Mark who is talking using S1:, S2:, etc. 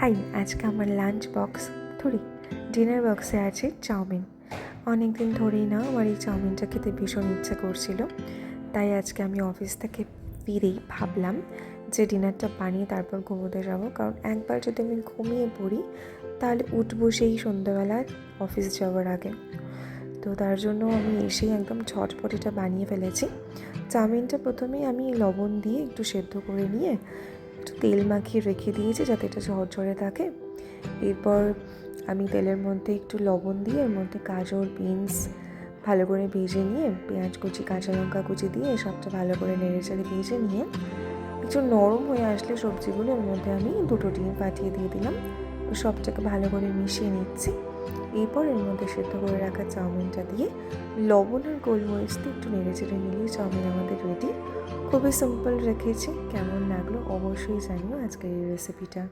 S1: High, আজকে আমার lunch box dinner বক্সে আছে চাউমিন। অনেক দিন ধরেই না আমার এই চাউমিনটা খেতে ভীষণ ইচ্ছে করছিল, তাই আজকে আমি অফিস থেকে ফিরেই ভাবলাম যে ডিনারটা বানিয়ে তারপর ঘুমোতে যাবো, কারণ একবার যদি আমি ঘুমিয়ে পড়ি তাহলে উঠবো সেই সন্ধ্যাবেলা অফিস যাওয়ার আগে। তো তার জন্য আমি এসেই একদম ঝটপট এটা বানিয়ে ফেলেছি। চাউমিনটা প্রথমেই আমি লবণ দিয়ে একটু সেদ্ধ করে নিয়ে একটু তেল মাখিয়ে রেখে দিয়েছি যাতে এটা ঝরঝরে থাকে। এরপর আমি তেলের মধ্যে একটু লবণ দিয়ে এর মধ্যে গাজর, বিনস ভালো করে ভেজে নিয়ে পেঁয়াজ কুচি, কাঁচা লঙ্কা কুচি দিয়ে সবটা ভালো করে নেড়েচেড়ে ভেজে নিয়ে একটু নরম হয়ে আসলে সবজিগুলো এর মধ্যে আমি 2টো ডিম ফাটিয়ে দিয়ে দিলাম। সবটাকে ভালো করে মিশিয়ে নিচ্ছি। এরপর এর মধ্যে সেদ্ধ করে রাখা চাউমিনটা দিয়ে লবণ আর গোলমরিচ দিয়ে একটু নেড়েচেড়ে নিলেই চাউমিন আমাদের রেডি। খুবই সিম্পল রেখেছি। কেমন লাগলো অবশ্যই জানিও আজকের এই রেসিপিটা।